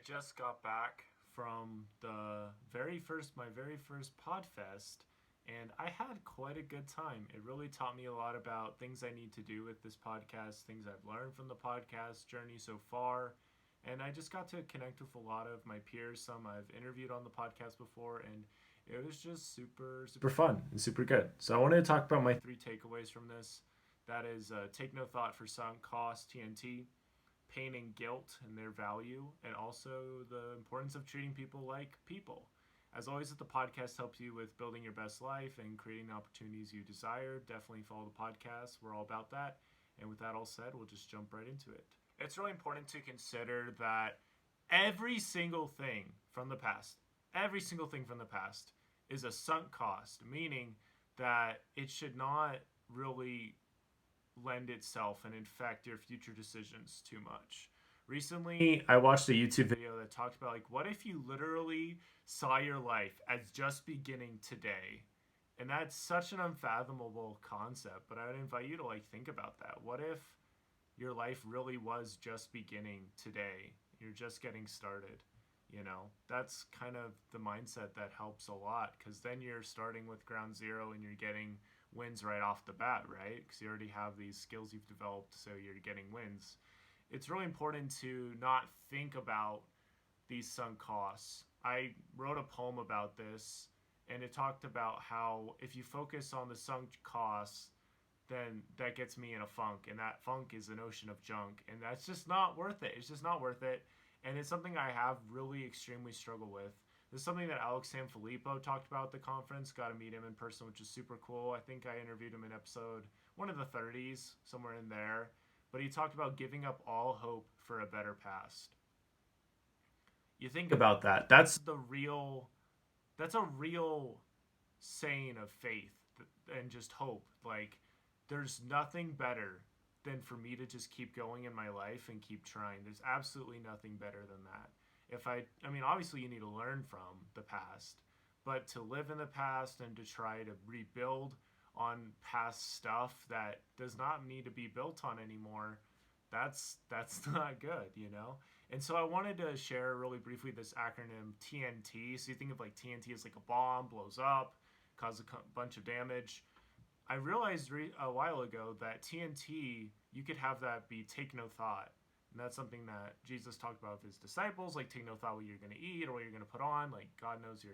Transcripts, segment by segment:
just got back from my very first PodFest, and I had quite a good time. It really taught me a lot about things I need to do with this podcast, things I've learned from the podcast journey so far, and I just got to connect with a lot of my peers, some I've interviewed on the podcast before, and it was just super fun and super good. So I wanted to talk about my three takeaways from this. That is, take no thought for sunk cost (TNT), pain and guilt and their value, and also the importance of treating people like people. As always, if the podcast helps you with building your best life and creating the opportunities you desire, definitely follow the podcast. We're all about that. And with that all said, we'll just jump right into it. It's really important to consider that every single thing from the past, every single thing from the past is a sunk cost, meaning that it should not really lend itself and infect your future decisions too much. Recently, I watched a YouTube video that talked about like what if you literally saw your life as just beginning today? And that's such an unfathomable concept, but I would invite you to like think about that. What if your life really was just beginning today? You're just getting started. That's kind of the mindset that helps a lot because then you're starting with ground zero and you're getting wins right off the bat, right? Because you already have these skills you've developed, so you're getting wins. It's really important to not think about these sunk costs. I wrote a poem about this, and it talked about how if you focus on the sunk costs, then that gets me in a funk, and that funk is an ocean of junk, and that's just not worth it. It's just not worth it, and it's something I have really extremely struggled with. This is something that Alex Sanfilippo talked about at the conference. Got to meet him in person, which is super cool. I think I interviewed him in episode one of the 30s, somewhere in there. But he talked about giving up all hope for a better past. You think about that. That's a real saying of faith and just hope. Like, there's nothing better than for me to just keep going in my life and keep trying. There's absolutely nothing better than that. I mean, obviously you need to learn from the past, but to live in the past and to try to rebuild on past stuff that does not need to be built on anymore, that's not good. And so I wanted to share really briefly this acronym TNT. So you think of like TNT as like a bomb, blows up, causes a bunch of damage. I realized a while ago that TNT, you could have that be take no thought. And that's something that Jesus talked about with his disciples, like take no thought what you're going to eat or what you're going to put on. Like God knows you're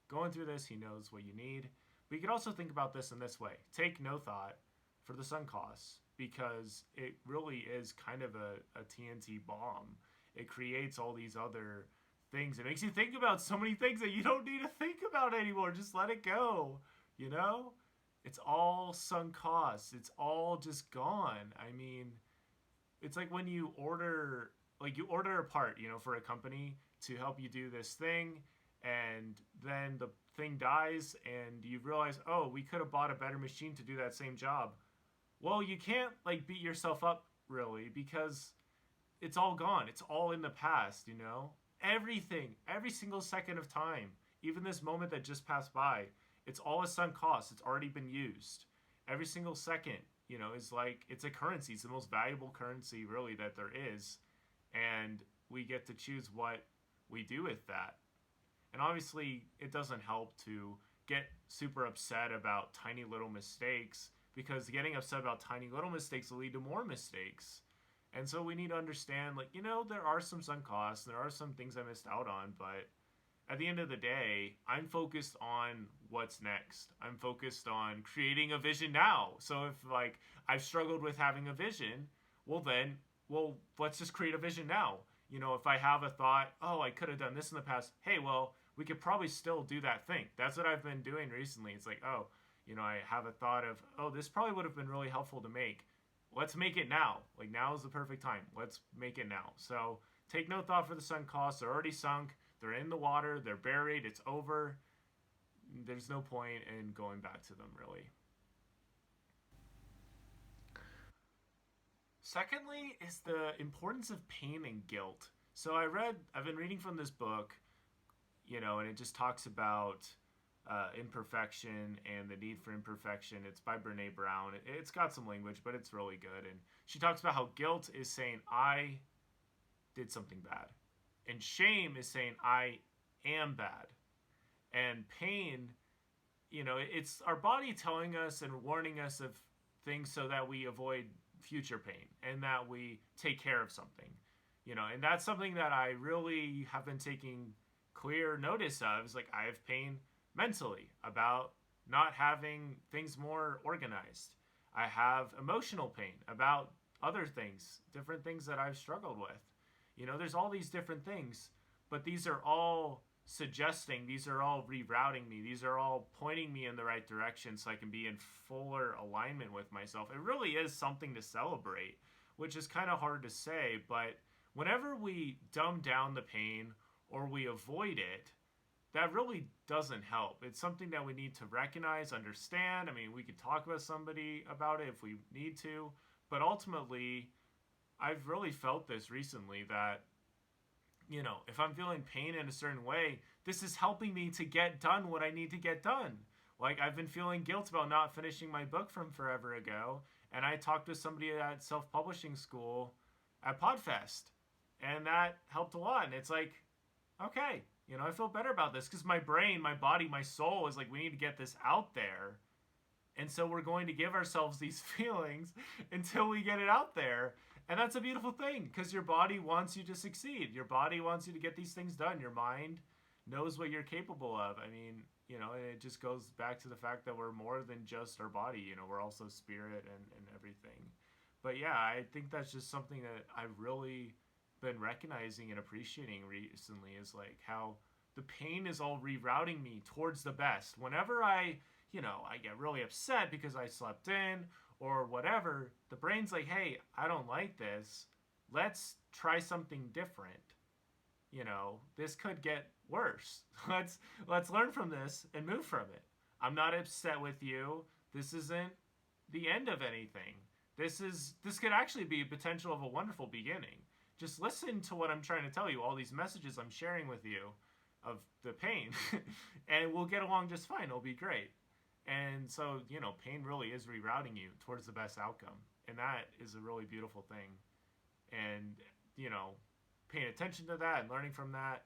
going through this. He knows what you need. But you could also think about this in this way. Take no thought for the sunk costs because it really is kind of a TNT bomb. It creates all these other things. It makes you think about so many things that you don't need to think about anymore. Just let it go, you know? It's all sunk costs. It's all just gone. I mean, it's like when you order a part, for a company to help you do this thing, and then the thing dies, and you realize, oh, we could have bought a better machine to do that same job. Well, you can't like beat yourself up really because it's all gone. It's all in the past. Everything, every single second of time, even this moment that just passed by, it's all a sunk cost. It's already been used. Every single second, is like it's a currency. It's the most valuable currency really that there is, and we get to choose what we do with that. And obviously, it doesn't help to get super upset about tiny little mistakes because getting upset about tiny little mistakes will lead to more mistakes. And so we need to understand, like, there are some sunk costs, there are some things I missed out on, but at the end of the day, I'm focused on what's next. I'm focused on creating a vision now. So if like I've struggled with having a vision, well, let's just create a vision now. If I have a thought, oh, I could have done this in the past. Hey, well, we could probably still do that thing. That's what I've been doing recently. It's like, oh, I have a thought of, oh, this probably would have been really helpful to make. Let's make it now. Like now is the perfect time. Let's make it now. So take no thought for the sunk costs. They're already sunk. They're in the water. They're buried. It's over. There's no point in going back to them, really. Secondly, is the importance of pain and guilt. So I've been reading from this book, and it just talks about imperfection and the need for imperfection. It's by Brene Brown. It's got some language, but it's really good. And she talks about how guilt is saying, I did something bad. And shame is saying, I am bad. And pain, it's our body telling us and warning us of things so that we avoid future pain and that we take care of something. And that's something that I really have been taking clear notice of. Is like I have pain mentally about not having things more organized. I have emotional pain about other things, different things that I've struggled with. There's all these different things, but these are all suggesting, these are all rerouting me, these are all pointing me in the right direction so I can be in fuller alignment with myself. It really is something to celebrate, which is kind of hard to say, but whenever we dumb down the pain or we avoid it, that really doesn't help. It's something that we need to recognize, understand. I mean, we could talk with somebody about it if we need to, but ultimately, I've really felt this recently that, if I'm feeling pain in a certain way, this is helping me to get done what I need to get done. Like, I've been feeling guilt about not finishing my book from forever ago, and I talked to somebody at self-publishing school at PodFest, and that helped a lot. And it's like, okay, I feel better about this because my brain, my body, my soul is like, we need to get this out there. And so we're going to give ourselves these feelings until we get it out there. And that's a beautiful thing because your body wants you to succeed. Your body wants you to get these things done. Your mind knows what you're capable of. I mean, it just goes back to the fact that we're more than just our body. We're also spirit and everything. But yeah, I think that's just something that I've really been recognizing and appreciating recently is like how the pain is all rerouting me towards the best. Whenever I get really upset because I slept in or whatever, the brain's like, hey, I don't like this. Let's try something different. This could get worse. Let's learn from this and move from it. I'm not upset with you. This isn't the end of anything. This could actually be potential of a wonderful beginning. Just listen to what I'm trying to tell you, all these messages I'm sharing with you of the pain, and we'll get along just fine. It'll be great. And so, pain really is rerouting you towards the best outcome. And that is a really beautiful thing. And, paying attention to that and learning from that,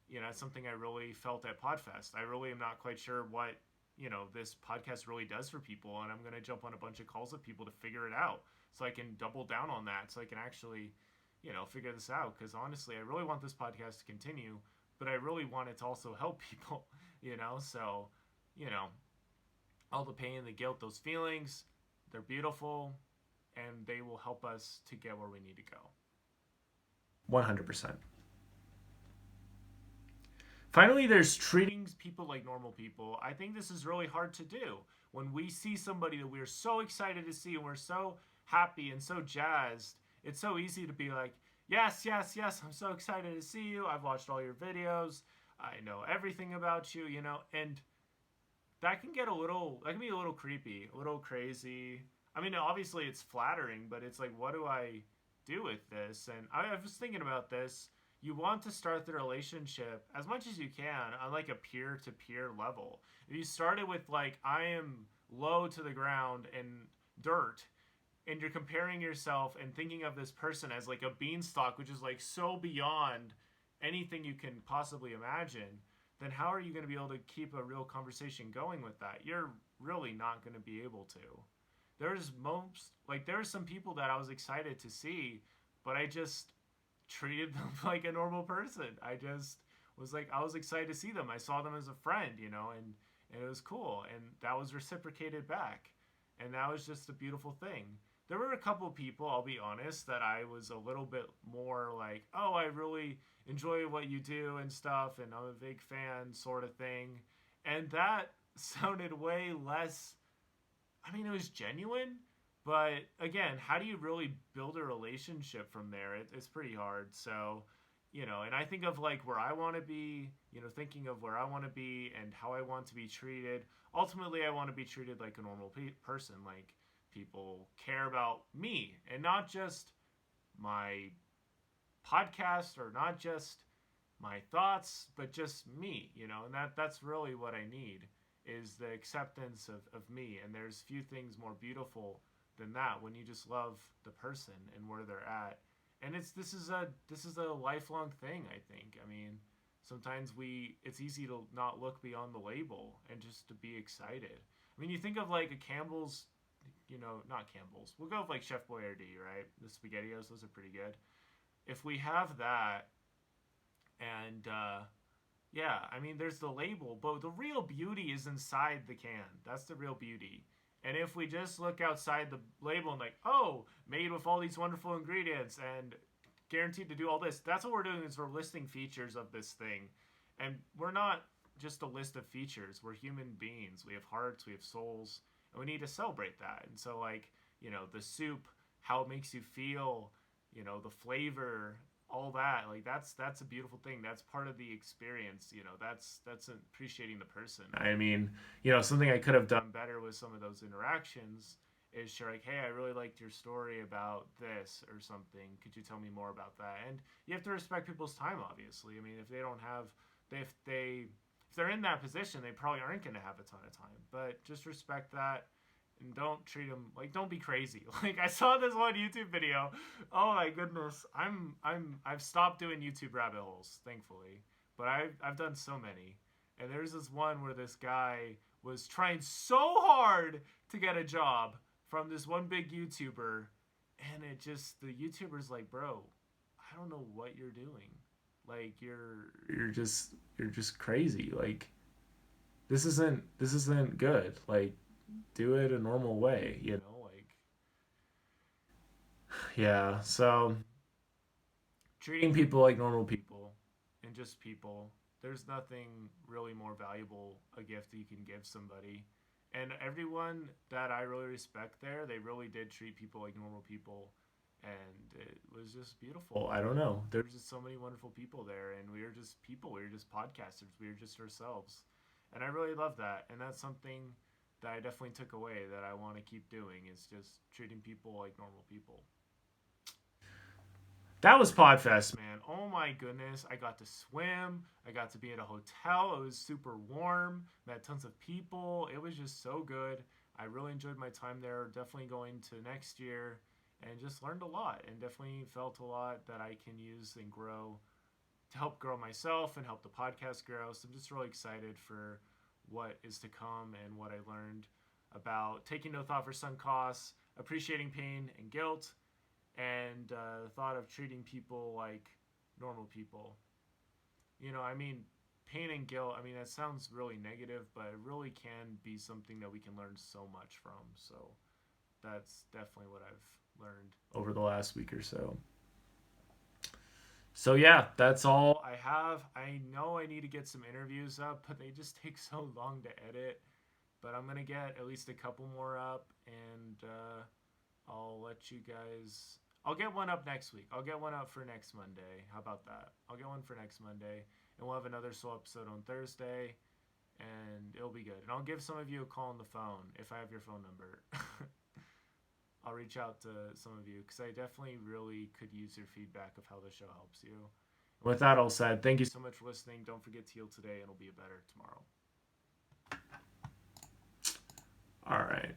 it's something I really felt at PodFest. I really am not quite sure what, this podcast really does for people. And I'm going to jump on a bunch of calls with people to figure it out so I can double down on that. So I can actually, figure this out. Because honestly, I really want this podcast to continue, but I really want it to also help people, So, all the pain, the guilt, those feelings, they're beautiful, and they will help us to get where we need to go. 100%. Finally, there's treating people like normal people. I think this is really hard to do. When we see somebody that we're so excited to see and we're so happy and so jazzed, it's so easy to be like, yes, yes, yes, I'm so excited to see you. I've watched all your videos. I know everything about you, and that can be a little creepy, a little crazy. I mean, obviously it's flattering, but it's like, what do I do with this? And I was thinking about this. You want to start the relationship as much as you can on like a peer-to-peer level. If you started with like, I am low to the ground and dirt, and you're comparing yourself and thinking of this person as like a beanstalk, which is like so beyond anything you can possibly imagine, then how are you going to be able to keep a real conversation going with that? You're really not going to be able to. There's some people that I was excited to see, but I just treated them like a normal person. I just was like, I was excited to see them. I saw them as a friend, and it was cool. And that was reciprocated back. And that was just a beautiful thing. There were a couple people, I'll be honest, that I was a little bit more like, oh, I really enjoy what you do and stuff, and I'm a big fan sort of thing. And that sounded way less, it was genuine, but again, how do you really build a relationship from there? It's pretty hard. So, and I think of like where I want to be, thinking of where I want to be and how I want to be treated. Ultimately, I want to be treated like a normal person, like people care about me and not just my podcast or not just my thoughts, but just me, and that's really what I need is the acceptance of me. And there's few things more beautiful than that when you just love the person and where they're at And this is a lifelong thing, I think. I mean, sometimes it's easy to not look beyond the label and just to be excited. I mean, you think of like a Campbell's, not Campbell's. We'll go with like Chef Boyardee, right? The SpaghettiOs, those are pretty good. If we have that, and yeah, I mean, there's the label, but the real beauty is inside the can. That's the real beauty. And if we just look outside the label and like, oh, made with all these wonderful ingredients and guaranteed to do all this, that's what we're doing is we're listing features of this thing. And we're not just a list of features. We're human beings. We have hearts, we have souls, and we need to celebrate that. And so like, the soup, how it makes you feel, the flavor, all that, like that's a beautiful thing. That's part of the experience. That's appreciating the person. I mean, something I could have done better with some of those interactions is share like, hey, I really liked your story about this or something, could you tell me more about that? And you have to respect people's time, obviously. I mean, if they don't have if they're in that position, they probably aren't going to have a ton of time, but just respect that. And don't treat them like, don't be crazy. Like, I saw this one YouTube video. Oh my goodness, I've stopped doing YouTube rabbit holes, thankfully, but I've done so many. And there's this one where this guy was trying so hard to get a job from this one big YouTuber, and the YouTuber's like, bro, I don't know what you're doing. Like, you're just crazy. Like, this isn't good. Like, do it a normal way, like, yeah. So treating people like normal people and just people, there's nothing really more valuable a gift that you can give somebody. And everyone that I really respect there, they really did treat people like normal people, and it was just beautiful. I don't know, there's just so many wonderful people there, and we were just people, we were just podcasters, we were just ourselves. And I really love that, and that's something that I definitely took away that I want to keep doing, is just treating people like normal people. That was PodFest, man. Oh my goodness. I got to swim. I got to be at a hotel. It was super warm. Met tons of people. It was just so good. I really enjoyed my time there. Definitely going to next year, and just learned a lot, and definitely felt a lot that I can use and grow to help grow myself and help the podcast grow. So I'm just really excited for what is to come and what I learned about taking no thought for sunk costs, appreciating pain and guilt, and the thought of treating people like normal people. I mean, pain and guilt, I mean, that sounds really negative, but it really can be something that we can learn so much from. So that's definitely what I've learned over the last week or so. So yeah, that's all I have. I know I need to get some interviews up, but they just take so long to edit. But I'm gonna get at least a couple more up, and I'll let you guys. I'll get one up next week. I'll get one up for next Monday. How about that? I'll get one for next Monday, and we'll have another solo episode on Thursday, and it'll be good. And I'll give some of you a call on the phone if I have your phone number. I'll reach out to some of you because I definitely really could use your feedback of how the show helps you. With that all said, thank you so much for listening. Don't forget to heal today, and it'll be better tomorrow. All right.